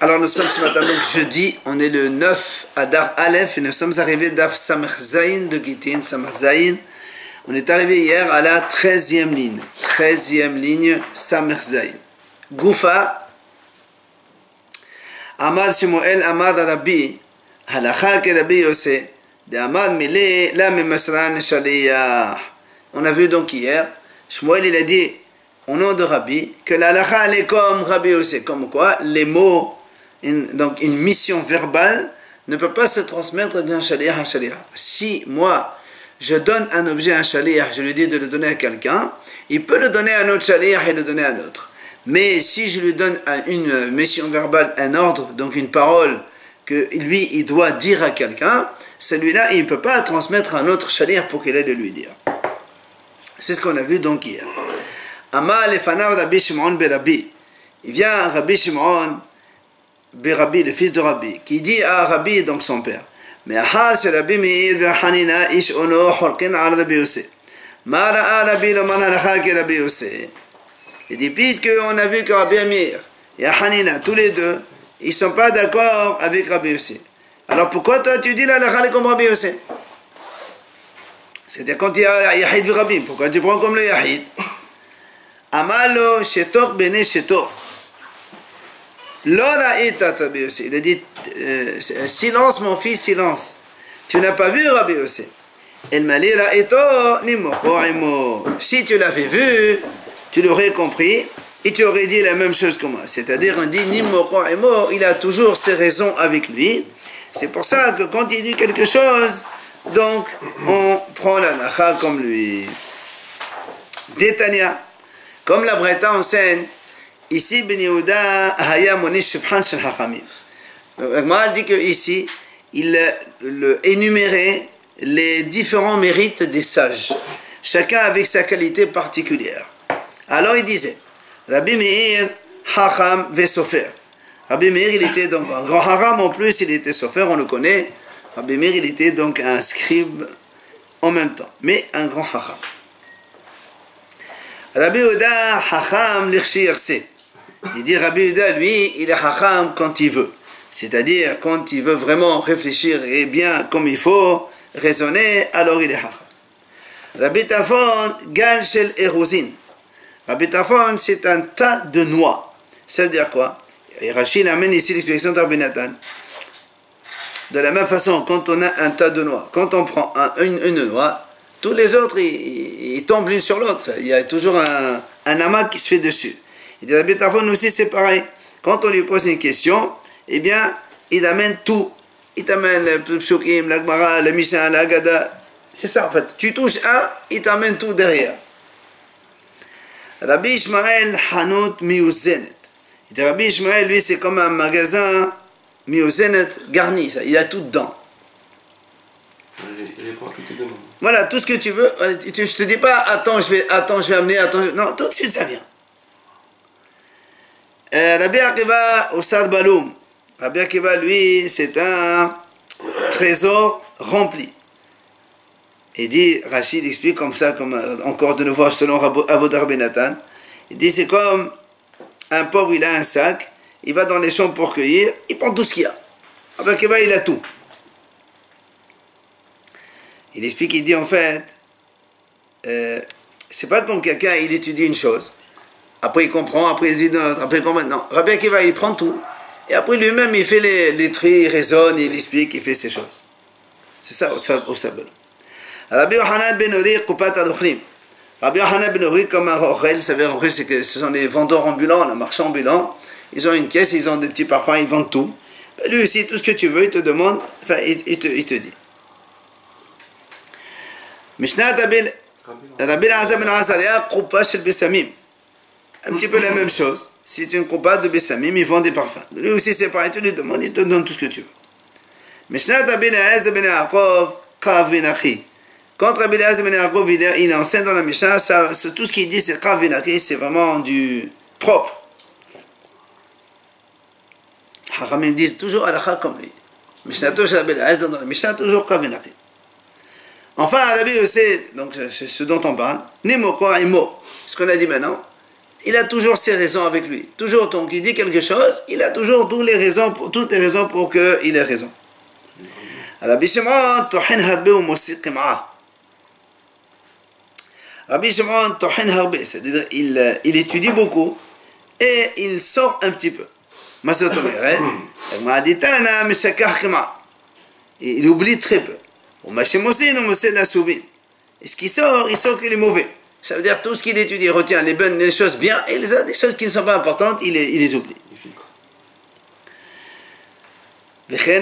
Alors nous sommes ce matin donc jeudi, on est le 9 Adar Aleph et nous sommes arrivés d'Af Samech Zayin de Gittin, Samech Zayin. On est arrivé hier à la 13e ligne. 13e ligne, Samech Zayin. Goufa, Amad Shemuel Amad Rabbi, Halakha ke Rabbi Yosef, de Amad Mele, la Memasran Shaliyah. On a vu donc hier, Shemuel il a dit au nom de Rabbi que la halakha elle est comme Rabbi Yosef, comme quoi les mots, donc une mission verbale ne peut pas se transmettre d'un shaliach à un shaliach. Si moi je donne un objet à un shaliach, je lui dis de le donner à quelqu'un, il peut le donner à un autre shaliach et le donner à un autre. Mais si je lui donne une mission verbale, un ordre, donc une parole que lui il doit dire à quelqu'un, celui-là il ne peut pas transmettre à un autre shaliach pour qu'il aille le lui dire. C'est ce qu'on a vu donc hier. Amar lefanav Rabbi Shimon ben Rabbi. Il vient Rabbi Shimon ben Rabbi, le fils de Rabbi, qui dit à Rabbi, donc son père, mais Ahas Rabbi Meir ve Hanina ish ono cholkin al Rabbi Yosef. Ma ra'a Rabbi lo man halakha ke Rabbi Yosef. Il dit, puisque on a vu que Rabbi Meir et Hanina, tous les deux, ils ne sont pas d'accord avec Rabbi Yosef. Alors pourquoi toi tu dis la halakha comme Rabbi Yosef? C'est-à-dire quand il y a Yahid ve Rabbi, pourquoi tu prends comme le Yahid? Amalo shetor bene shetor. L'ora est à Rabbi Yosef. Il a dit silence mon fils, silence. Tu n'as pas vu Rabbi Yosef. El malira eto ni mocho. Si tu l'avais vu, tu l'aurais compris et tu aurais dit la même chose que moi. C'est-à-dire on dit ni mocho, il a toujours ses raisons avec lui. C'est pour ça que quand il dit quelque chose, donc on prend la halakha comme lui. Détania. Comme la Breta enseigne, ici Ben Yehuda haya monish shifhan shel hachamim. Le Maral dit que ici il énumérait les différents mérites des sages, chacun avec sa qualité particulière. Alors il disait, Rabbi Meir hacham ve sofer. Rabbi Meir il était donc un grand hacham, en plus il était sofer, on le connaît. Rabbi Meir il était donc un scribe en même temps, mais un grand hacham. Rabbi Yehuda hacham l'irshi yarse. Il dit Rabbi Yehuda, lui, il est hacham quand il veut. C'est-à-dire, quand il veut vraiment réfléchir et bien comme il faut, raisonner, alors il est hacham. Rabbi Tafon, gal shel erozin. Rabbi Tafon, c'est un tas de noix. Ça veut dire quoi? Et Rachid amène ici l'explication de Rabbi Nathan. De la même façon, quand on a un tas de noix, quand on prend une noix, tous les autres, ils tombent l'une sur l'autre. Il y a toujours un amas qui se fait dessus. Et de la Bétafon aussi, c'est pareil. Quand on lui pose une question, eh bien, il amène tout. Il t'amène le Psukim, la Gemara, le Mishnah, la Haggadah. C'est ça, en fait. Tu touches un, il t'amène tout derrière. Rabbi Ishmael Hanot Miuzenet. Rabbi Ishmael, lui, c'est comme un magasin Miuzenet garni. Il a tout dedans. Voilà, tout ce que tu veux. Je ne te dis pas, attends, je vais amener, non, tout de suite ça vient. Rabbi Akiva Oussad Baloum. Rabbi Akiva, lui, c'est un trésor rempli. Il dit, Rachid explique comme ça, comme encore de nouveau selon Avodah Ben Nathan. Il dit, c'est comme un pauvre, il a un sac, il va dans les champs pour cueillir, il prend tout ce qu'il y a. Rabbi Akiva, il a tout. Il explique, il dit en fait, c'est pas comme quelqu'un, il étudie une chose, après il comprend, après il dit non, après il comprend, non. Rabbi Akiva, il prend tout, et après lui-même, il fait les tri, il raisonne, il explique, il fait ces choses. C'est ça, au sabel. Rabbi Yohanan ben Uri, Kupat Adochlim. Rabbi Yohanan ben Uri, comme un rochel, vous savez, rochel, c'est que ce sont les vendeurs ambulants, les marchands ambulants, ils ont une caisse, ils ont des petits parfums, ils vendent tout. Lui aussi, tout ce que tu veux, il te demande, enfin, il te dit. Mishnah Rabbi Elazar ben Azaria, Koupa shel Bessamim. Un petit peu la même chose. Si tu es une Koupa de Bessamim, ils vendent des parfums. Lui aussi, c'est pareil, tu lui demandes, il te donne tout ce que tu veux. Mishnah Rabbi Elazar ben Yaakov, Kav v'nachi. Quand Rabbi Elazar ben Yaakov, il enseigne dans la Mishnah, tout ce qu'il dit, c'est Kav v'nachi, c'est vraiment du propre. Hachamim disent toujours halakha comme lui. Mishnah Tosh Rabbi Elazar dans la Mishnah, toujours Kav v'nachi. Enfin, Rabbi Yosef, donc c'est ce dont on parle, Nimoko Imo, ce qu'on a dit maintenant, il a toujours ses raisons avec lui. Toujours, donc il dit quelque chose, il a toujours toutes les raisons pour qu'il ait raison. Rabbi Shimon, tohin harbe ou mosiq ma'a. Rabbi Shimon, tohin harbe, c'est-à-dire il étudie beaucoup et il sort un petit peu. Il oublie très peu. Et ce qui sort, il sort qu'il est mauvais. Ça veut dire tout ce qu'il étudie, il retient les bonnes, les choses bien, et les choses qui ne sont pas importantes, il les oublie. C'est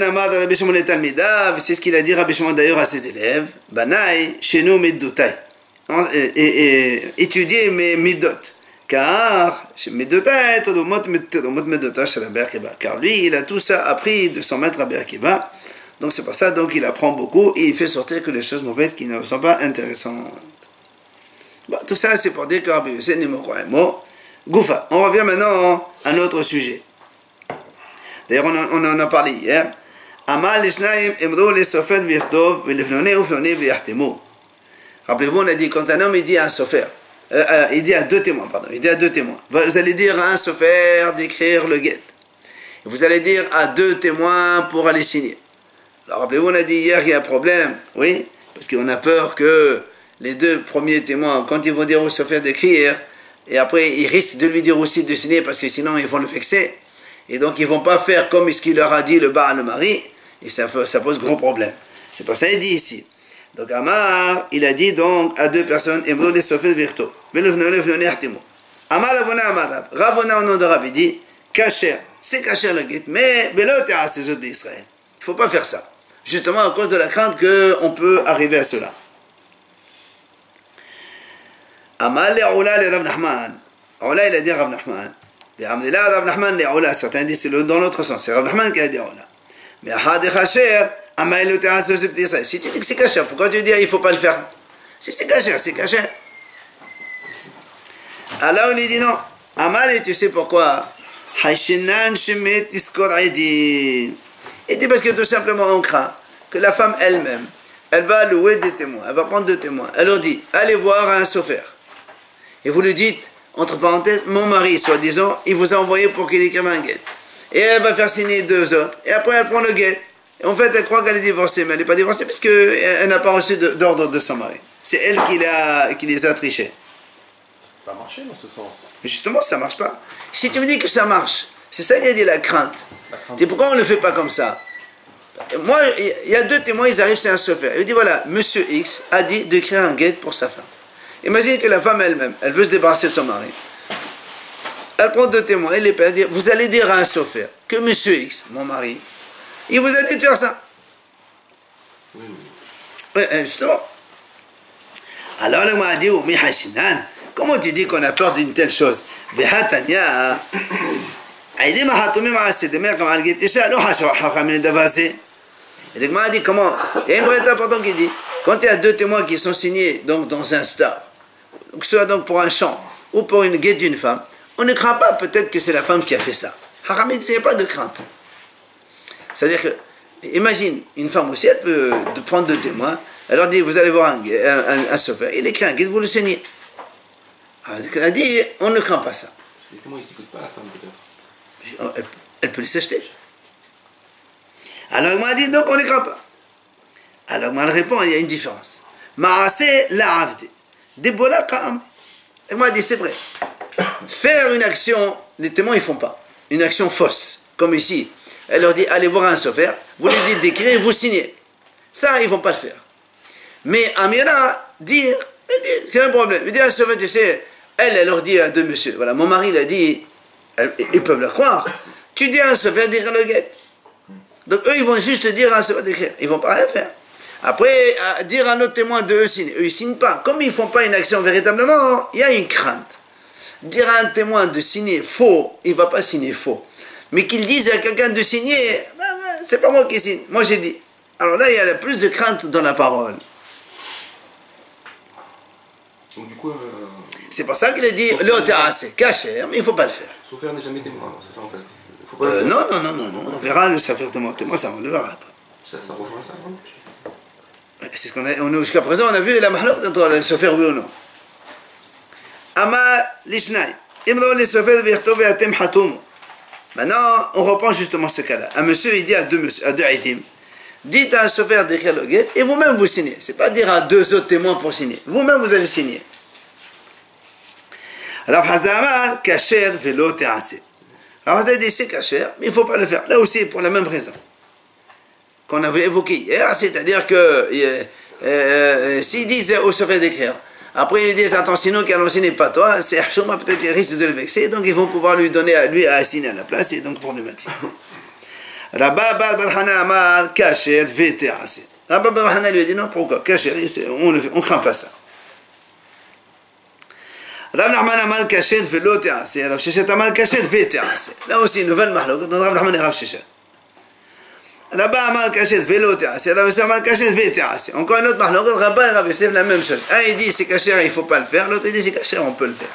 ce qu'il a dit Rabbi Shimon d'ailleurs à ses élèves. Banaï, chez nous, middotai. Étudiez mes middot. Car lui, il a tout ça appris de son maître Rabbi Akiva. Donc c'est pour ça donc il apprend beaucoup et il fait sortir que les choses mauvaises qui ne sont pas intéressantes. Bon, tout ça c'est pour dire que Rabbi Yossi n'est pas un mot. Goufa. On revient maintenant à un autre sujet. D'ailleurs on en a parlé hier. Amal l'ishnaim emro le sofet v'yichtov v'lefnone ufnone v'yahtemu. Rappelez-vous, on a dit quand un homme il dit à un sofer, il dit à deux témoins, vous allez dire à un sofer d'écrire le guet. Vous allez dire à deux témoins pour aller signer. Alors rappelez-vous, on a dit hier qu'il y a un problème, oui, parce qu'on a peur que les deux premiers témoins, quand ils vont dire au sofer d'écrire, et après ils risquent de lui dire aussi de signer, parce que sinon ils vont le vexer, et donc ils ne vont pas faire comme ce qu'il leur a dit le Baal le mari, et ça pose gros problème. C'est pour ça qu'il dit ici. Donc Amar, il a dit donc à deux personnes, Emro les sofer virto, Amar Ravona Amar, Ravona au nom de Rav, il dit, Kacher, c'est Kacher le guet, mais Belote à ces autres d'Israël. Il ne faut pas faire ça. Justement à cause de la crainte qu'on peut arriver à cela. Amal le'oula le Rav Nachman. Oula, il a dit Rav Nachman. Et Amdila Rav Nachman le'oula. Certains disent c'est dans l'autre sens. C'est Rav Nachman qui a dit oula. Mais Ahad et Kacher, Amal le terrain se subit ça. Si tu dis que c'est Kacher, pourquoi tu dis il ne faut pas le faire? Si c'est Kacher, c'est Kacher. Alors il dit non. Amal, et tu sais pourquoi? Haishinan shemet iskor aidi. Et dit parce que tout simplement on craint que la femme elle-même, elle va louer des témoins, elle va prendre deux témoins. Elle leur dit, allez voir un sofer. Et vous lui dites, entre parenthèses, mon mari, soi-disant, il vous a envoyé pour qu'il écrive un guet. Et elle va faire signer deux autres. Et après elle prend le guet. Et en fait elle croit qu'elle est divorcée, mais elle n'est pas divorcée parce qu'elle n'a pas reçu d'ordre de son mari. C'est elle qui les a trichés. Ça a marché dans ce sens. Mais justement ça ne marche pas. Si tu me dis que ça marche, c'est ça qu'il a dit la crainte. Et pourquoi on ne le fait pas comme ça? Moi, il y a deux témoins, ils arrivent, c'est un sofer. Il dit voilà, monsieur X a dit d'écrire un guet pour sa femme. Imagine que la femme elle-même, elle veut se débarrasser de son mari. Elle prend deux témoins, elle les perd, dit vous allez dire à un sofer que monsieur X, mon mari, il vous a dit de faire ça. Oui, justement. Alors le m'a dit comment tu dis qu'on a peur d'une telle chose? Et donc m'a dit comment? Il y a une brève importante qui dit quand il y a deux témoins qui sont signés donc dans un star, que ce soit donc pour un chant ou pour une guette d'une femme, on ne craint pas peut-être que c'est la femme qui a fait ça. Haram, il n'y a pas de crainte. C'est-à-dire que, imagine, une femme aussi, elle peut prendre deux témoins, elle leur dit vous allez voir un sofer, il écrit un guide, vous le signez. Alors, elle a dit on ne craint pas ça. Les témoins, ils ne s'écoutent pas la femme peut-être. Elle peut les acheter. Alors il m'a dit donc on ne craint pas. Alors moi elle répond il y a une différence. Ma'aseh la'avde. Debola ka'am. Elle m'a dit c'est vrai. Faire une action, les témoins ils font pas. Une action fausse. Comme ici. Elle leur dit allez voir un sofer, vous lui dites d'écrire, vous signez. Ça ils vont pas le faire. Mais Amira dire c'est un problème. Il dit à un sofer tu sais, elle leur dit à deux messieurs, voilà mon mari l'a dit. Ils peuvent le croire. Tu dis à un sofer d'écrire le guet. Donc eux, ils vont juste dire à un sofer d'écrire. Ils ne vont pas rien faire. Après, dire à un autre témoin de eux signer. Eux, ils ne signent pas. Comme ils ne font pas une action véritablement, il y a une crainte. Dire à un témoin de signer faux, il ne va pas signer faux. Mais qu'ils disent à quelqu'un de signer, c'est pas moi qui signe. Moi, j'ai dit. Alors là, il y a plus de crainte dans la parole. Donc du coup... C'est pour ça qu'il a dit, le terrasse, caché, mais il ne faut pas le faire. Sofer n'est jamais témoin, c'est ça en fait. Faut pas non, on verra le sofer témoin, ça on le verra après. Ça rejoint ça, non? C'est ce qu'on a, jusqu'à présent on a vu la mahlok entre le sofer oui ou non. Ama l'ishnai, Maintenant, on reprend justement ce cas-là. Un monsieur, il dit à deux aidim, dites à un sofer d'écrire le guet et vous-même vous signez. C'est pas dire à deux autres témoins pour signer. Vous-même vous allez signer. Alors, Hazdamar, kasher velo te'ase. Alors, on a dit c'est kasher, mais il ne faut pas le faire. Là aussi, pour la même raison qu'on avait évoqué hier, c'est-à-dire que s'ils disent au sofer d'écrire, après ils disent attends, sinon qui allons signer pas toi, c'est Hchouma, peut-être il risque de le vexer, donc ils vont pouvoir lui donner à lui à signer à la place, c'est donc problématique. Rabba Bar Hana Amar kasher ve te'ase. Rabba Bar Hana lui a dit non, pourquoi kasher, on ne craint pas ça. Rav Nachman Amar kasher velo te'ase. Rav Sheshet Amar kasher ve te'ase. Là aussi, une nouvelle mahlok dans Rav Nachman et Rav Sheshet. Rabba Amar kasher velo te'ase. Rav Yosef Amar kasher ve te'ase. Encore un autre mahlok, Rabba et Rav Yosef, la même chose. Un il dit c'est kasher, il ne faut pas le faire. L'autre il dit c'est kasher, on peut le faire.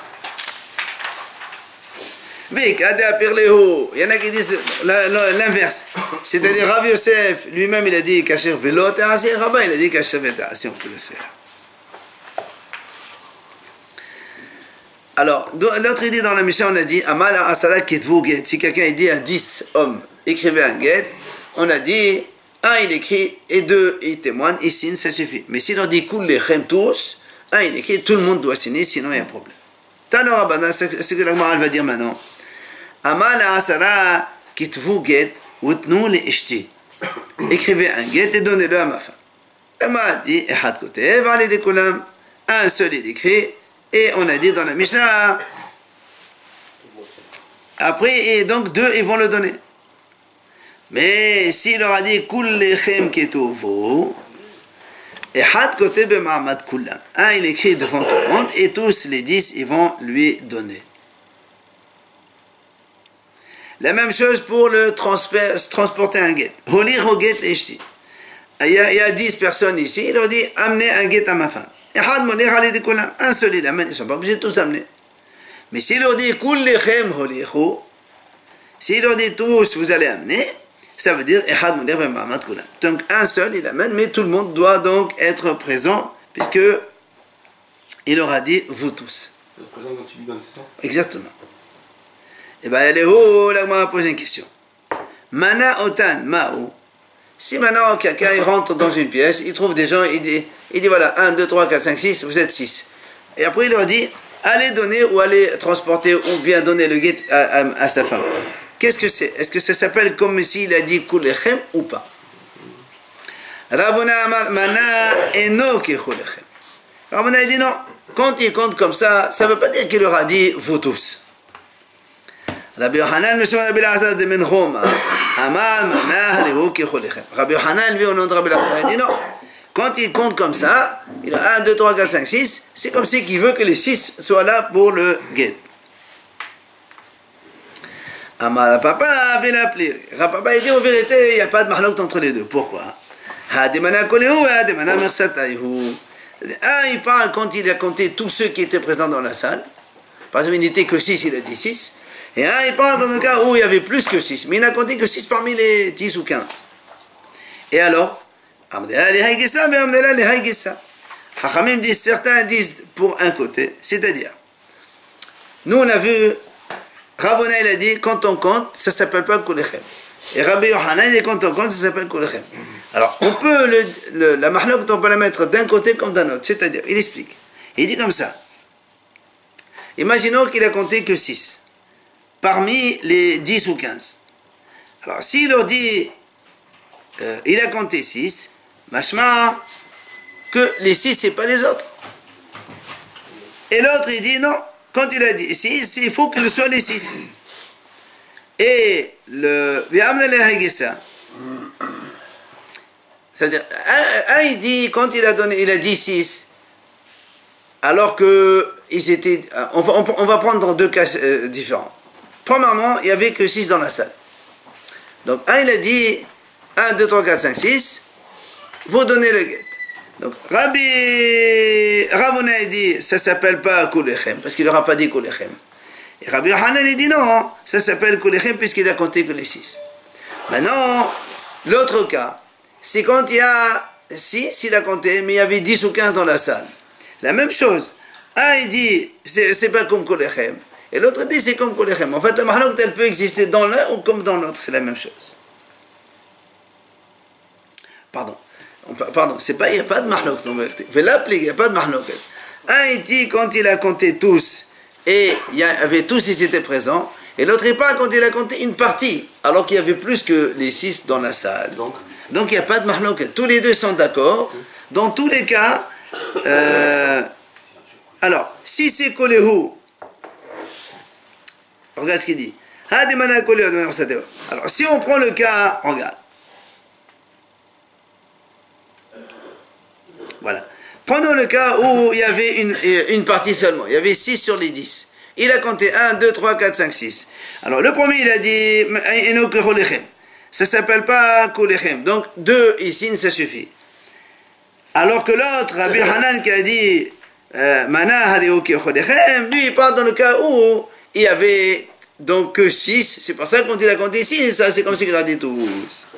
Vik, Adé Apirlehu. Il y en a qui disent l'inverse. C'est-à-dire Rav Yosef lui-même il a dit kasher velo te'ase. Rabba il a dit kasher ve te'ase, on peut le faire. Alors, l'autre idée dans la Mishnah, on a dit Amal asala kitvu get. Si quelqu'un dit à 10 hommes, écrivez un get, on a dit un il écrit et deux il témoigne, il signe, ça suffit. Mais si on dit kul lechem tous, un il écrit, tout le monde doit signer, sinon il y a un problème. Tano Rabbanan, c'est ce que la Gemara va dire maintenant. Amal asala kitvu get, utnu le ishti. Écrivez un get et donnez-le à ma femme. La Gemara dit Ehad kotev, allez des kulam, un seul il écrit. Et on a dit dans la Mishnah, après, et donc deux, ils vont le donner. Mais s'il leur a dit, Kul lechem ketuvu, et had kote b'ma'amad kullam. Un, il écrit devant tout le monde, et tous les 10, ils vont lui donner. La même chose pour le transporter un guet. Holi roget l'eshti. Il y a 10 personnes ici, il leur dit, amenez un guet à ma femme. Un seul il amène, ils ne sont pas obligés de tous amener. Mais s'il leur dit s'il leur dit tous vous allez amener, ça veut dire donc un seul il amène, mais tout le monde doit donc être présent, puisque il aura dit vous tous. Présent quand tu lui donnes, c'est ça? Exactement. Et bien elle est où? Là on m'a posé une question. Mana otan ma'u. Si maintenant quelqu'un il rentre dans une pièce, il trouve des gens, il dit voilà, 1, 2, 3, 4, 5, 6, vous êtes 6. Et après il leur dit, allez donner ou allez transporter ou bien donner le guet à sa femme. Qu'est-ce que c'est? Est-ce que ça s'appelle comme s'il a dit kulechem ou pas? Ravuna Amar Mana eno kulechem. Ravuna a dit non, quand il compte comme ça ne veut pas dire qu'il leur a dit vous tous. Rabbi Yohanan, monsieur Rabbi Lazar de Menchoma, Amar Mana lehu kulechem. Rabbi Yohanan, lui au nom de Rabbi Lazar, il dit non. Quand il compte comme ça, il a 1, 2, 3, 4, 5, 6, c'est comme si qu'il veut que les 6 soient là pour le guet. Amar Papa avait l'appelé. Papa il dit en vérité, il n'y a pas de mahlok entre les deux. Pourquoi? Un, il parle quand il a compté tous ceux qui étaient présents dans la salle. Par exemple, il n'était que 6, il a dit 6. Et un, il parle dans le cas où il y avait plus que 6. Mais il n'a compté que 6 parmi les 10 ou 15. Et alors Chachamim disent, certains disent pour un côté, c'est-à-dire, nous on a vu, Ravona il a dit, quand on compte, ça ne s'appelle pas kulechem. Et Rabbi Yohanan il dit, quand on compte, ça s'appelle kulechem. Alors, on peut, la mahlok, on peut la mettre d'un côté comme d'un autre, c'est-à-dire, il explique. Il dit comme ça, imaginons qu'il a compté que 6, parmi les 10 ou 15. Alors, s'il leur dit, il a compté 6, machma que les 6 c'est pas les autres. Et l'autre il dit non, quand il a dit 6, il faut que ce soit les 6. Et le c'est-à-dire un il dit quand il a dit 6 alors que ils étaient on va prendre deux cas différents. Premièrement, il y avait que 6 dans la salle. Donc un il a dit 1, 2, 3, 4, 5, 6, vous donnez le guet. Donc Ravuna il dit, ça ne s'appelle pas kulechem, parce qu'il n'aura pas dit kulechem. Et Rabbi Yohanan il dit non, ça s'appelle kulechem, puisqu'il a compté que les 6. Maintenant, l'autre cas, c'est quand il y a 6, il a compté, mais il y avait 10 ou 15 dans la salle. La même chose, un il dit, c'est pas comme kulechem. Et l'autre dit c'est comme Kolechem. En fait, la mahlok, elle peut exister dans l'un ou comme dans l'autre, c'est la même chose. Pardon, c'est pas, il n'y a pas de mahlok en vérité. Il n'y a pas de mahlok. Un, il dit quand il a compté tous, et il y avait tous, ils étaient présents, et l'autre, il parle quand il a compté une partie, alors qu'il y avait plus que les 6 dans la salle. Donc il n'y a pas de mahlok. Tous les deux sont d'accord. Dans tous les cas, alors, si c'est Kolehu, regarde ce qu'il dit. Alors, si on prend le cas, regarde. Voilà. Prenons le cas où il y avait une partie seulement. Il y avait 6 sur les 10. Il a compté 1, 2, 3, 4, 5, 6. Alors, le premier, il a dit, ça ne s'appelle pas Kolechem. Donc, 2 ici, ça suffit. Alors que l'autre, Rabbi Hanan, qui a dit, lui, il parle dans le cas où il y avait donc que 6. C'est pour ça que quand il a compté 6, ça, c'est comme s'il a dit tous.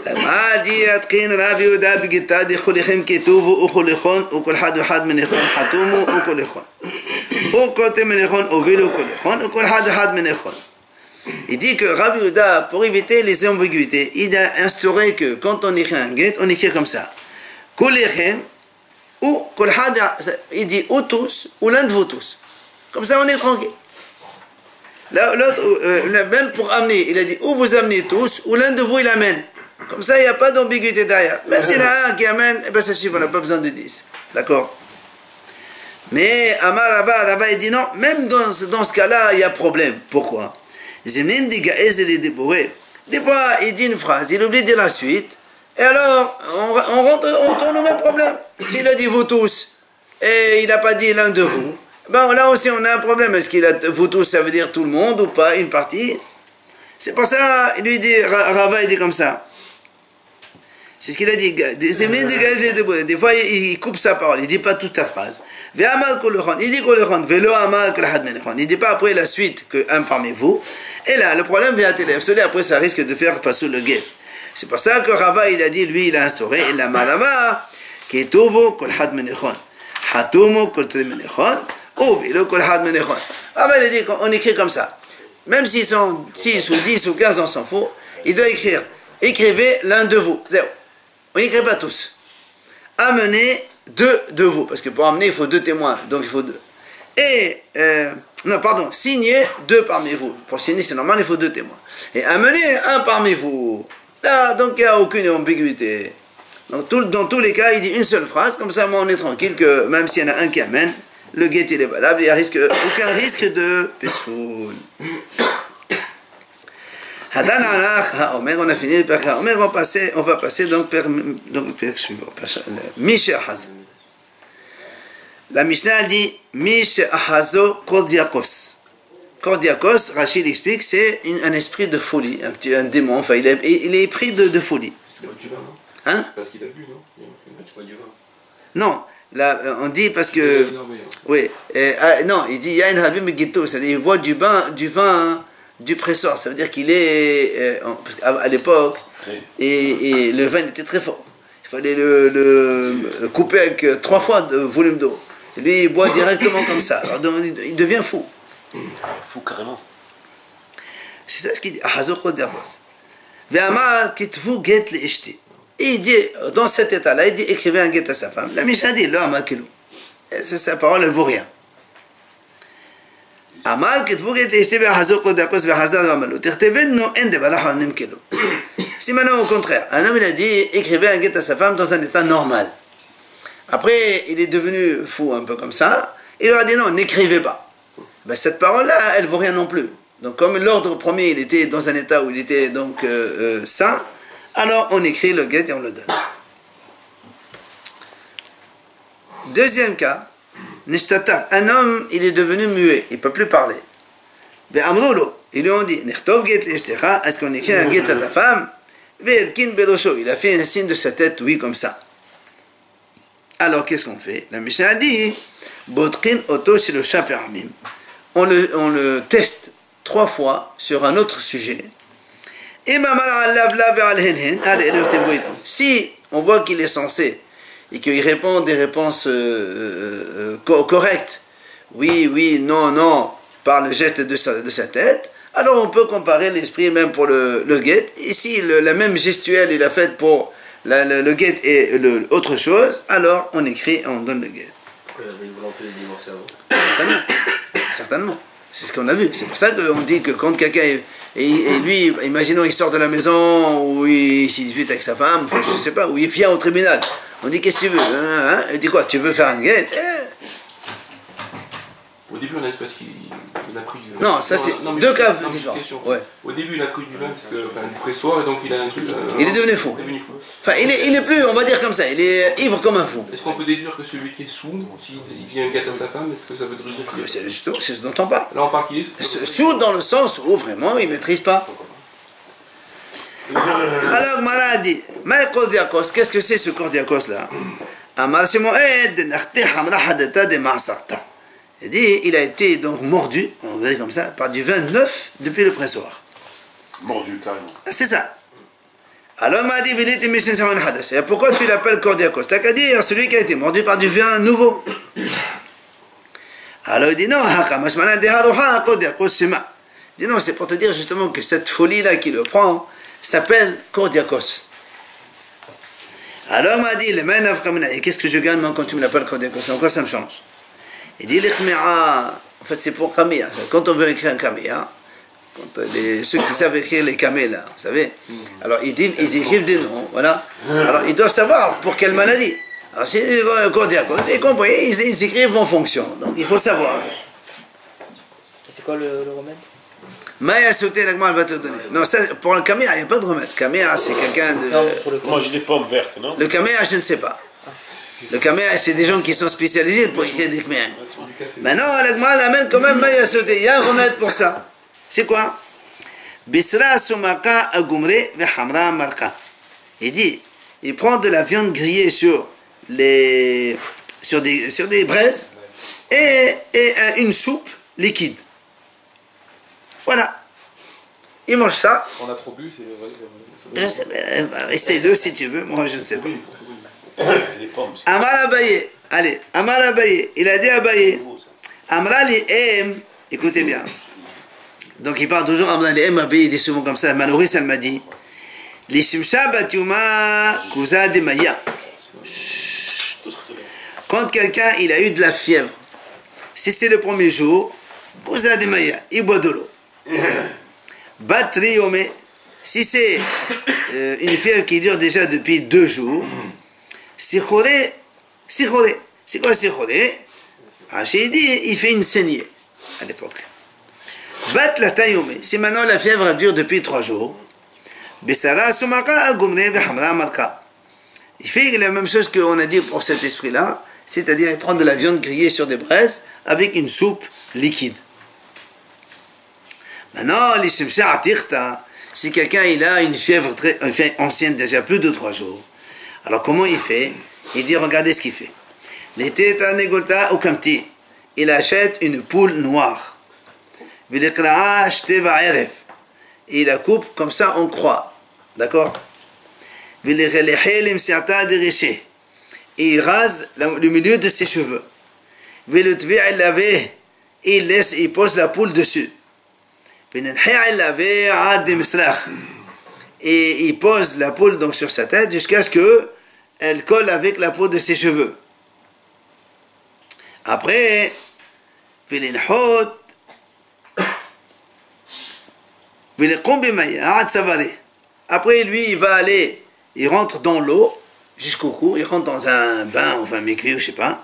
لما دي أتقين رابي ودا بجتا دي خليخم كتوب وخليخون وكل حد وحد من يخون حتومو وكل يخون وكل من يخون وفيلو وكل يخون وكل حد من يخون. Il dit que Rabbi Yehuda, pour éviter les ambiguïtés, il a instauré que quand on écrit un get, on écrit comme ça. Kolechem ou kolhad, il dit ou tous ou l'un de vous tous. Comme ça on est tranquille. L'autre, même pour amener, il a dit ou vous amenez tous ou l'un de vous il amène. Comme ça il n'y a pas d'ambiguïté derrière. Même s'il y en a un qui amène, eh ben ça suffit, on n'a pas besoin de 10. D'accord? Mais Amar Rabba il dit non, même dans ce cas-là il y a problème. Pourquoi? Des fois, il dit une phrase, il oublie de dire la suite, et alors, on tourne au même problème. S'il a dit vous tous, et il n'a pas dit l'un de vous, ben là aussi on a un problème. Est-ce qu'il a vous tous, ça veut dire tout le monde ou pas, une partie? C'est pour ça, il lui dit, Rava, il dit comme ça. C'est ce qu'il a dit. Des fois, il coupe sa parole, il ne dit pas toute la phrase. Il dit il ne dit pas après la suite qu'un parmi vous. Et là, le problème vient à télé. Après, ça risque de faire passer le guet. C'est pour ça que Rava, il a dit, lui, il a instauré, il a malama, qui est tovo kol had menechon. Hatomo kol tre menechon. Ovilo kol had menechon. Rava, il a dit, on écrit comme ça. Même s'ils sont 6 ou 10 ou 15, on s'en fout. Il doit écrire. Écrivez l'un de vous. Zéro. On n'écrit pas tous. Amenez 2 de vous. Parce que pour amener, il faut 2 témoins. Donc il faut 2. Et, signez 2 parmi vous. Pour signer, c'est normal, il faut 2 témoins. Et amenez 1 parmi vous. Là, donc il n'y a aucune ambiguïté. Donc, dans tous les cas, il dit une seule phrase. Comme ça, on est tranquille que même s'il y en a un qui amène, le guet il est valable. Il n'y a aucun risque de pessoul. Hadan alach Omer, on a fini le père Omer, on va passer donc le père suivant. Misha Hazo. La Mishnah dit Misha Hazo Kordiakos. Kordiakos, Rachid explique, c'est un esprit de folie, un démon. Enfin, il est pris de folie. Parce qu'il a bu du vin, non? Hein? Parce qu'il a bu, non? Il a du vin. Non, là, on dit parce que. Oui, non, il dit Yain Habib Megitto, c'est-à-dire il boit du vin du pressor, ça veut dire qu'il est. Parce qu'à l'époque, et le vin était très fort. Il fallait le couper avec 3 fois de volume d'eau. Et lui, il boit directement comme ça. Alors, donc, il devient fou. Fou carrément. C'est ça ce qu'il dit. Ahazokot d'Arbos. Ve'amar kitvu get le'ishti. Et il dit, dans cet état-là, il dit écrivez un get à sa femme. La Mishnah dit, là, Amar Kilou. Sa parole, elle ne vaut rien. Amar kitvu get le'ishti ve'ahazokot d'Arbos ve'ahazar ve'amalu. Tertevenno en de valaha nim Kilou. Si maintenant, au contraire, un homme, il a dit écrivez un get à sa femme dans un état normal. Après, il est devenu fou, un peu comme ça. Il leur a dit non, n'écrivez pas. Ben, cette parole-là, elle ne vaut rien non plus. Donc, comme l'ordre premier, il était dans un état où il était donc sain, alors on écrit le get et on le donne. Deuxième cas, Nishtata, un homme, il est devenu muet, il ne peut plus parler. Ben, Amroulo, ils lui ont dit, Nechtov get l'ishtecha, est-ce qu'on écrit un get à ta femme? Ve'elkin belosho, il a fait un signe de sa tête, oui, comme ça. Alors, qu'est-ce qu'on fait? La Mishnah dit, Botkin oto shilosha peramim. On le teste 3 fois sur un autre sujet. Si on voit qu'il est censé et qu'il répond des réponses correctes, oui, oui, non, non, par le geste de sa tête, alors on peut comparer l'esprit même pour le guet. Ici, la même gestuelle il a faite pour le guet et autre chose, alors on écrit, on donne le guet. Pourquoi il avait une volonté de divorcer avant? Certainement. Certainement. C'est ce qu'on a vu. C'est pour ça qu'on dit que quand quelqu'un, et lui, imaginons il sort de la maison, ou il s'y dispute avec sa femme, enfin, je ne sais pas, ou il vient au tribunal. On dit qu'est-ce que tu veux, hein? Il dit quoi, tu veux faire un guet? Au début, on a espèce qu'il a pris du vin. Non, ça c'est deux cas différents. Ouais. Au début, il a pris du vin, parce que, enfin, du pressoir, et donc il a un truc. Il est devenu fou. Enfin, il est plus, on va dire comme ça, il est ivre comme un fou. Est-ce qu'on peut déduire que celui qui est sourd, s'il vient un guet à sa femme, est-ce que ça veut dire qu'il est... C'est justement, c'est ce dont on parle. Là, on parle qu'il est Sourd dans le sens où vraiment il ne maîtrise pas. Alors, Mara dit, qu'est-ce que c'est ce cordiakos là? Il dit, il a été donc mordu, on va dire comme ça, par du vin neuf depuis le pressoir. Mordu, carrément. C'est ça. Alors, m'a dit, et pourquoi tu l'appelles cordiakos? T'as qu'à dire celui qui a été mordu par du vin nouveau. Alors il dit non, il dit non, c'est pour te dire justement que cette folie-là qui le prend s'appelle cordiakos. Alors m'a dit, qu'est-ce que je gagne moi quand tu me l'appelles cordiakos? En quoi ça me change? Il dit, en fait c'est pour Kamia. Quand on veut écrire un Kamia, ceux qui savent écrire les camés là, vous savez, alors ils écrivent des noms, voilà. Alors ils doivent savoir pour quelle maladie. Alors c'est cordiakos, et compris, ils écrivent en fonction, donc il faut savoir. C'est quoi le remède? Maya sauté, elle va te le donner. Non, ça, pour le caméa, il n'y a pas de remède. Caméa, c'est quelqu'un de. Non, pour le Moi j'ai des pommes vertes, non? Le caméa, je ne sais pas. Le caméa, c'est des gens qui sont spécialisés pour écrire des caméas. Maintenant, l'agma l'amène quand même Maya sauté. Il y a un remède pour ça. C'est quoi? Bisra sumaka agumre vehamra marka. Il dit, il prend de la viande grillée sur des braises et une soupe liquide. Voilà. Il mange ça. On a trop bu, c'est... Essaye-le si tu veux, moi je ne sais pas. Les pommes. Amar Abaye, allez, Amar Abaye, il a dit Abaye, Amra li em, écoutez bien. Donc il parle toujours Amra li em, Abaye, il dit souvent comme ça, Manoris elle m'a dit, li shimsha batyuma kuza de maya. Quand quelqu'un il a eu de la fièvre, si c'est le premier jour, kuza de maya, il boit de l'eau. Batriome, si c'est une fièvre qui dure déjà depuis 2 jours, sikhore, c'est quoi sikhore? Rachid dit, il fait une saignée à l'époque. Bat la tayome, si maintenant la fièvre dure depuis 3 jours, besara sumaka agumne vehamra marka. Il fait la même chose qu'on a dit pour cet esprit-là, c'est-à-dire il prend de la viande grillée sur des braises avec une soupe liquide. Maintenant, si quelqu'un il a une fièvre très ancienne, déjà plus de 3 jours, alors comment il fait? Il dit, regardez ce qu'il fait. Il achète une poule noire. Il la coupe, comme ça on croit. D'accord? Il rase le milieu de ses cheveux. Il pose la poule dessus. Et il pose la poule donc sur sa tête jusqu'à ce que elle colle avec la peau de ses cheveux. Après, après lui il va aller, il rentre dans l'eau jusqu'au cou, il rentre dans un bain ou un mikvé ou je sais pas.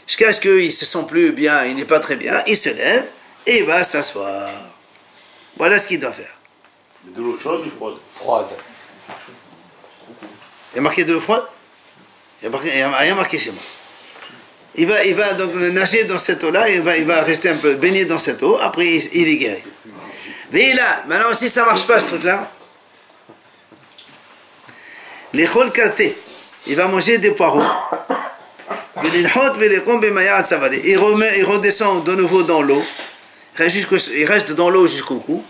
Jusqu'à ce qu'il ne se sent plus bien, il n'est pas très bien, il se lève et il va s'asseoir. Voilà ce qu'il doit faire. De l'eau chaude ou froide? Froide. Il y a marqué de l'eau froide? Il n'y a rien marqué chez moi. Il va donc nager dans cette eau-là, il va rester un peu baigné dans cette eau, après il est guéri. Mais là, maintenant si ça ne marche pas ce truc-là, les chol karté, il va manger des poireaux. Il redescend de nouveau dans l'eau. Il reste dans l'eau jusqu'au cou.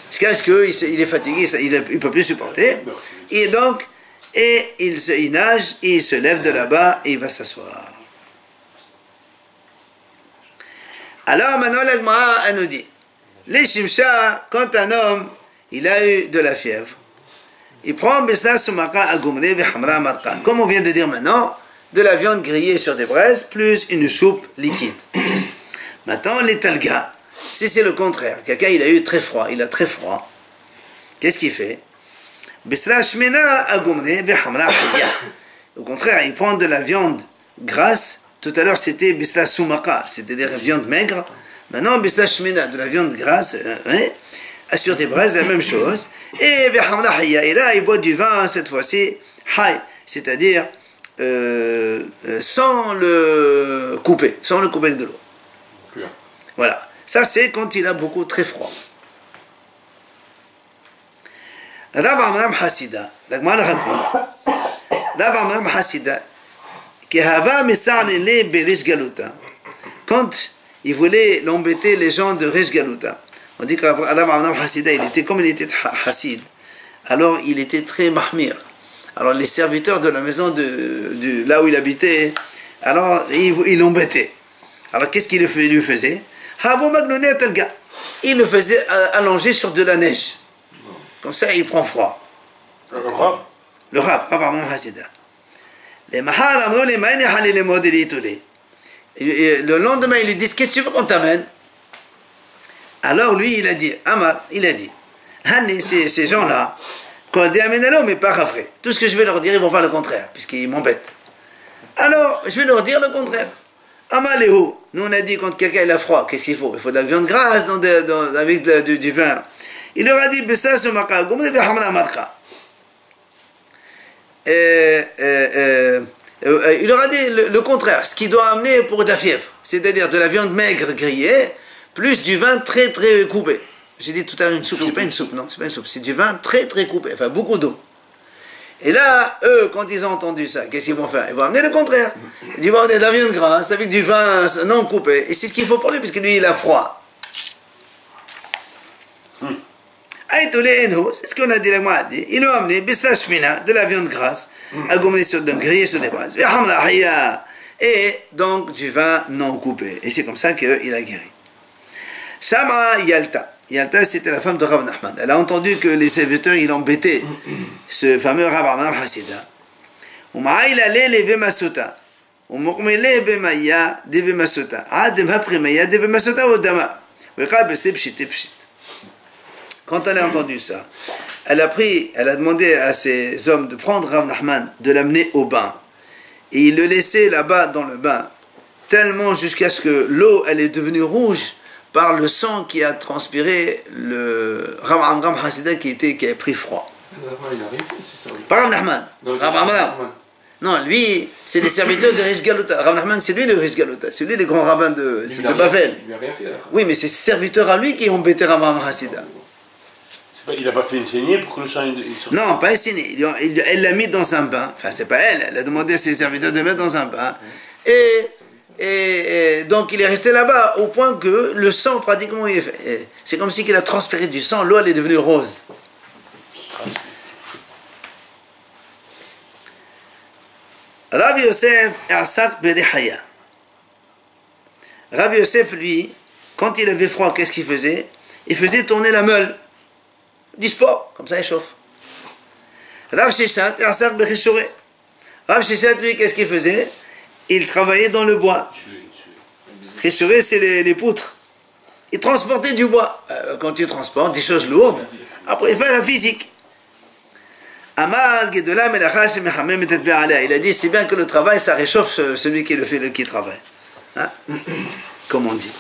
Jusqu'à ce qu'il est fatigué, il ne peut plus supporter. Et donc, il nage, et il se lève de là-bas et il va s'asseoir. Alors maintenant, la Gemara, elle nous dit, les shimsha, quand un homme, il a eu de la fièvre, il prend comme on vient de dire maintenant, de la viande grillée sur des braises, plus une soupe liquide. Maintenant, les talga, si c'est le contraire, quelqu'un il a eu très froid, il a très froid, qu'est-ce qu'il fait? Au contraire, il prend de la viande grasse. Tout à l'heure c'était bisla soumaka, c'était de la viande maigre. Maintenant bisla shmina, de la viande grasse, sur des braises, la même chose. Et là il boit du vin cette fois-ci, c'est-à-dire sans le couper avec de l'eau. Voilà, ça c'est quand il a beaucoup très froid. Rav Amram Hassida, la Gemara raconte, Rav Amram Hassida, quand il voulait l'embêter les gens de Rish Galuta, on dit que Rav Amram Hassida, comme il était Hassid, alors il était très mahmir. Alors les serviteurs de la maison de là où il habitait, alors il l'embêtait. Alors qu'est-ce qu'il lui faisait? Il le faisait allonger sur de la neige. Comme ça, il prend froid. Le Rav Amram Hassida. Le lendemain, ils lui disent, qu'est-ce que tu veux qu'on t'amène? Alors lui, il a dit, ces gens-là, mais pas rafré. Tout ce que je vais leur dire, ils vont faire le contraire, puisqu'ils m'embêtent. Alors, je vais leur dire le contraire. Amaléhu, nous on a dit quand quelqu'un il a froid, qu'est-ce qu'il faut? Il faut de la viande grasse avec du vin. Il leur a dit, il leur a dit le contraire, ce qui doit amener pour de la fièvre, c'est-à-dire de la viande maigre grillée, plus du vin très très coupé. J'ai dit tout à l'heure une soupe, c'est pas une soupe, non, c'est pas une soupe, c'est du vin très très coupé, enfin beaucoup d'eau. Et là, eux, quand ils ont entendu ça, qu'est-ce qu'ils vont faire? Ils vont amener le contraire. Ils vont amener de la viande grasse avec du vin non coupé. Et c'est ce qu'il faut pour lui, puisque lui, il a froid. C'est ce qu'on a dit, la Gemara dit. Ils l'ont amené, de la viande grasse, grillée sur des braises. Et donc du vin non coupé. Et c'est comme ça qu'il a guéri. Shama Yalta. Yalta, c'était la femme de Rav Nachman. Elle a entendu que les serviteurs, ils embêtaient ce fameux Rav Amram Hassida. Quand elle a entendu ça, elle a demandé à ses hommes de prendre Rav Nachman, de l'amener au bain. Et il le laissait là-bas dans le bain, tellement jusqu'à ce que l'eau, elle est devenue rouge par le sang qui a transpiré le Rav Amram Hassida qui a pris froid. Pas Rav Nachman. Rav Amram. Non, lui, c'est les serviteurs de Rish Galuta. Rav Nachman, c'est lui le Rish Galuta. C'est lui le grand rabbin de Bavel. Oui, mais c'est ses serviteurs à lui qui ont embêté Rav Amram Hassida. Il n'a pas fait une saignée pour que le sang... Non, pas une saignée. Elle l'a mis dans un bain. Enfin, c'est pas elle. Elle a demandé à ses serviteurs de le mettre dans un bain. Et donc, il est resté là-bas au point que le sang, pratiquement, c'est comme si il a transpiré du sang. L'eau, elle est devenue rose. Rav Yosef Asak Berihaya. Rav Yosef, lui, quand il avait froid, qu'est-ce qu'il faisait? Il faisait tourner la meule. Du sport, comme ça il chauffe. Rav Sheshat, Rav Sheshat, lui, qu'est-ce qu'il faisait? Il travaillait dans le bois. Chishuré, c'est les poutres. Il transportait du bois. Quand tu transportes des choses lourdes, après il fait la physique. Il a dit, c'est bien que le travail, ça réchauffe celui qui travaille. Hein? Comme on dit.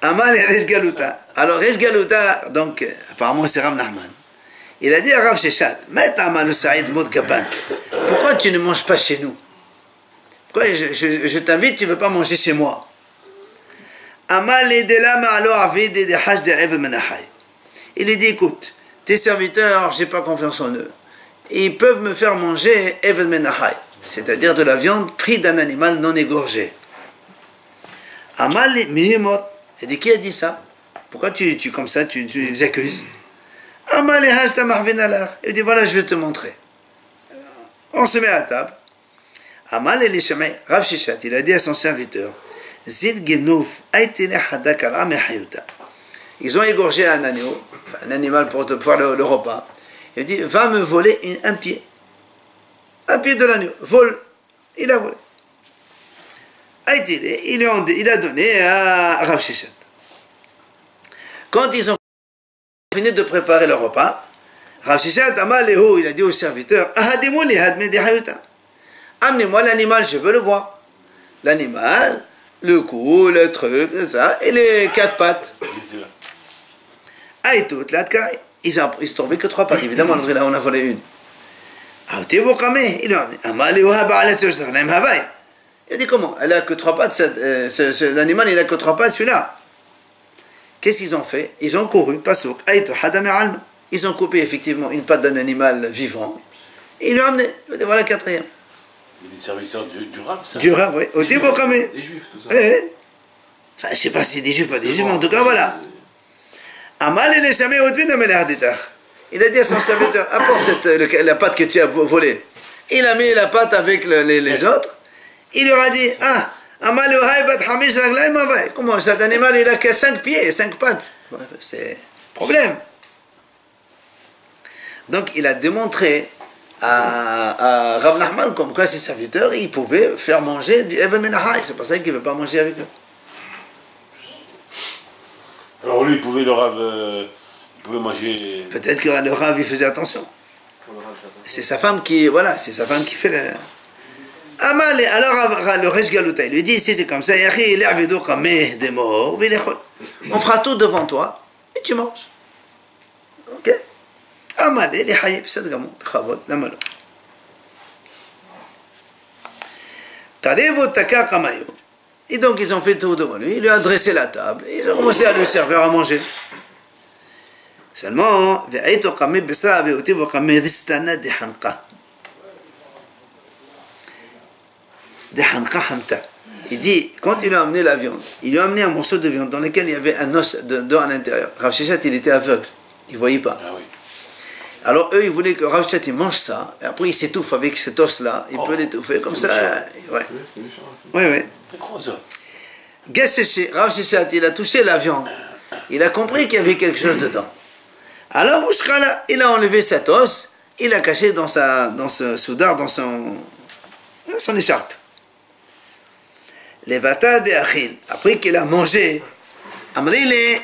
Amal et Rish Galuta. Alors Rish Galuta, donc apparemment c'est Rav Nachman. Il a dit à Rav Sheshat, pourquoi tu ne manges pas chez nous? Pourquoi je t'invite, tu ne veux pas manger chez moi? Il lui dit, écoute, tes serviteurs, j'ai pas confiance en eux. Ils peuvent me faire manger Evel Menachai, c'est-à-dire de la viande prise d'un animal non égorgé. Amal mihimot. Il dit, qui a dit ça? Pourquoi comme ça, tu les accuses? Amal hajta mahvinalar. Il dit, voilà, je vais te montrer. On se met à table. Amal Elishamay, Rav Shishat, il a dit à son serviteur, Zid genouf, aitele hadak al amehayuta. Ils ont égorgé un agneau, un animal pour pouvoir le repas. Il dit, va me voler un pied. Un pied de l'agneau. Vole. Il a volé. Il a donné à Rav Shishat. Quand ils ont fini de préparer le repas, Rav Shishat, il a dit au serviteur, amenez-moi l'animal, je veux le voir. L'animal, le cou, le truc, ça, et les 4 pattes. Ils se trouvaient que 3 pattes. Évidemment, là, on a volé une. Il a dit comment? Elle a que 3 pattes, l'animal, il a que 3 pattes, celui-là. Qu'est-ce qu'ils ont fait? Ils ont couru, ils ont coupé effectivement une patte d'un animal vivant. Et ils l'ont amené. Voilà 4e. Des serviteurs du Rav, ça? Du Rav, oui. Au Tibo quand même. Des juifs, tout ça. Oui. Enfin, je ne sais pas si c'est des juifs, pas des juifs, mais en tout cas, voilà. Amal et jamais il a dit à son serviteur, apporte la pâte que tu as volée. Il a mis la pâte avec les autres. Il leur a dit, Amal comment cet animal, il a que 5 pieds, 5 pattes. C'est problème. Donc, il a démontré à Rav Nachman comme quoi ses serviteurs, ils pouvaient faire manger du Even Menachai. C'est pour ça qu'il ne veut pas manger avec eux. Alors lui, il pouvait le Rav, il pouvait manger... Peut-être que le Rav, il faisait attention. C'est sa femme qui, voilà, c'est sa femme qui fait le... Amal, alors le Resh Galuta, il lui dit, si c'est comme ça, on fera tout devant toi, et tu manges. Ok? Amal, il est haïb, c'est de Bichavot, l'amalo. Tadevo taka kamayo. Et donc ils ont fait tout devant lui, il lui a dressé la table, et ils ont commencé à lui servir à manger. Seulement, il dit, quand il a amené la viande, il lui a amené un morceau de viande dans lequel il y avait un os d'os à l'intérieur. Rav Shishat, il était aveugle, il ne voyait pas. Ah oui. Alors eux, ils voulaient que Rav Shishat, il mange ça, et après il s'étouffe avec cet os-là, il peut l'étouffer comme ça. Ouais. Oui, oui. C'est quoi ça? Rav Shishat, il a touché la viande, il a compris qu'il y avait quelque chose dedans. Alors, il a enlevé cet os, il l'a caché dans ce soudard, dans son écharpe. Les vata de Achil, après qu'il a mangé, Amrile,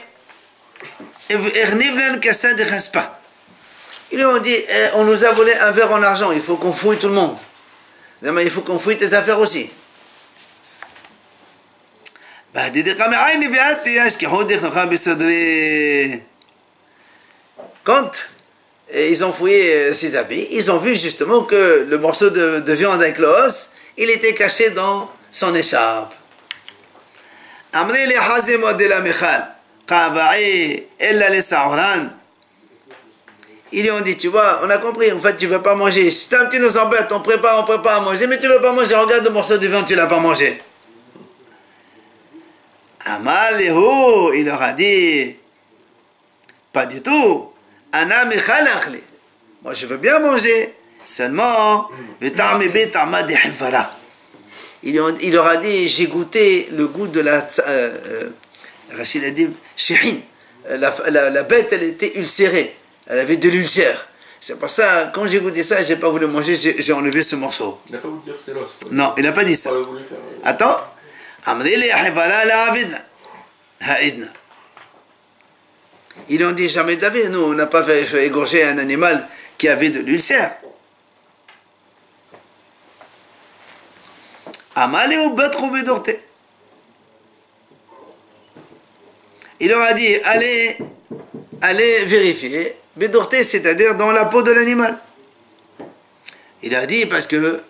Ernivlan Kassa de Raspa. Ils lui ont dit, on nous a volé un verre en argent, il faut qu'on fouille tout le monde. Il faut qu'on fouille tes affaires aussi. Quand ils ont fouillé ses habits, ils ont vu justement que le morceau de viande avec l'os, il était caché dans son écharpe. Ils lui ont dit, tu vois, on a compris, en fait tu ne veux pas manger. Si un petit nous embête, on prépare à manger, mais tu ne veux pas manger, regarde le morceau de viande, tu ne l'as pas mangé. Amalehu, il leur a dit, pas du tout. Moi je veux bien manger, seulement il leur a dit, j'ai goûté le goût de la Rachid a dit shihin. La bête, elle était ulcérée, elle avait de l'ulcère. C'est pour ça, quand j'ai goûté ça, j'ai pas voulu manger, j'ai enlevé ce morceau. Il n'a pas voulu dire que c'est l'os. Non, il n'a pas dit ça. Attends. Ils ont dit, jamais d'avis, nous on n'a pas fait égorger un animal qui avait de l'ulcère. Il leur a dit, allez vérifier, Bédorté, c'est-à-dire dans la peau de l'animal. Il a dit, parce que,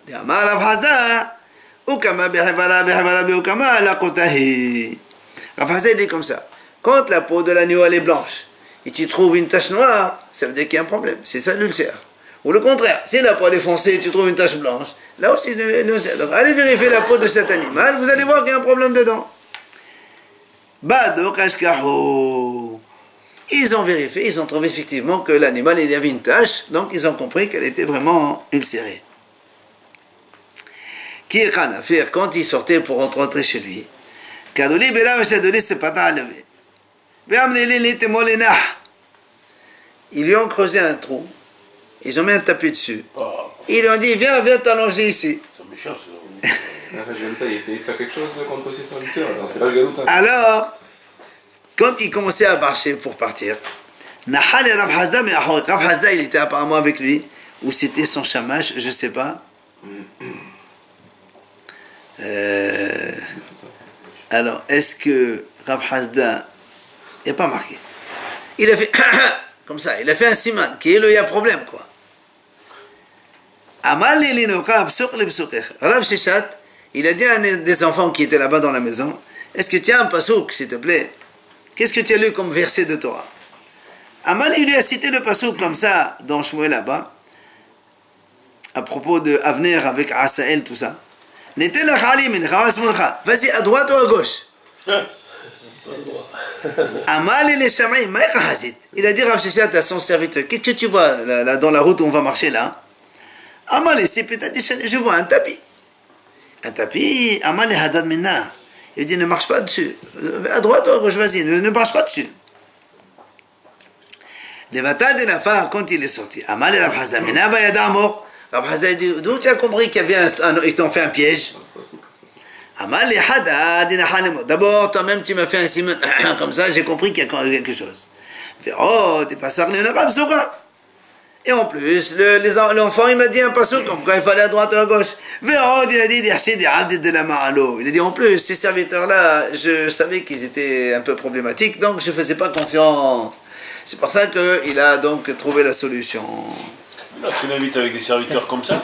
Rafazé dit comme ça, quand la peau de l'agneau elle est blanche et tu trouves une tache noire, ça veut dire qu'il y a un problème, c'est ça l'ulcère. Ou le contraire, si la peau est foncée et tu trouves une tache blanche, là aussi l'ulcère. Donc allez vérifier la peau de cet animal, vous allez voir qu'il y a un problème dedans. Bado kashkahu. Ils ont vérifié, ils ont trouvé effectivement que l'animal, il y avait une tache, donc ils ont compris qu'elle était vraiment ulcérée. Quand il sortait pour rentrer chez lui, ils lui ont creusé un trou, ils ont mis un tapis dessus. Ils lui ont dit, viens t'allonger ici. C'est méchant, La Galouta, il fait quelque chose contre ses serviteurs. C'est pas le Galouta. Alors, quand il commençait à marcher pour partir, Rav Hasda, il était apparemment avec lui, ou c'était son chamash, je ne sais pas. Alors, est-ce que Rav Hasda, il n'est pas marqué. Il a fait comme ça, il a fait un siman, qui est le, il y a problème, quoi. Rav Sheshat, il a dit à un des enfants qui étaient là-bas dans la maison, est-ce que tu as un pasouk, s'il te plaît? Qu'est-ce que tu as lu comme verset de Torah? Amal, il lui a cité le pasouk comme ça, dans Shmuel là-bas, à propos de Avner avec Asael, tout ça. Vas-y, à droite ou à gauche? Amal, il est shamay, il a dit Rav Sheshat à son serviteur, qu'est-ce que tu vois là, dans la route où on va marcher là? Amal, c'est peut-être, je vois un tapis. Un tapis, Amal, hadad minna. Il dit, ne marche pas dessus. À droite ou à gauche, vas-y, ne marche pas dessus. Le Vata de la Far, quand il est sorti, Amal et Rav Hasda, Mina Bayada Amor. Rav Hasda dit, d'où tu as compris qu'il y avait ils t'ont fait un piège? Amal et Hada, d'abord, toi-même, tu m'as fait un simon. Comme ça, j'ai compris qu'il y a quelque chose. Oh, t'es pas sarné, le Rav Soura. Et en plus, l'enfant, il m'a dit un passo comme quoi il fallait à droite ou à gauche. Il a dit en plus, ces serviteurs-là, je savais qu'ils étaient un peu problématiques, donc je ne faisais pas confiance. C'est pour ça qu'il a donc trouvé la solution. Là, tu l'invites avec des serviteurs comme ça?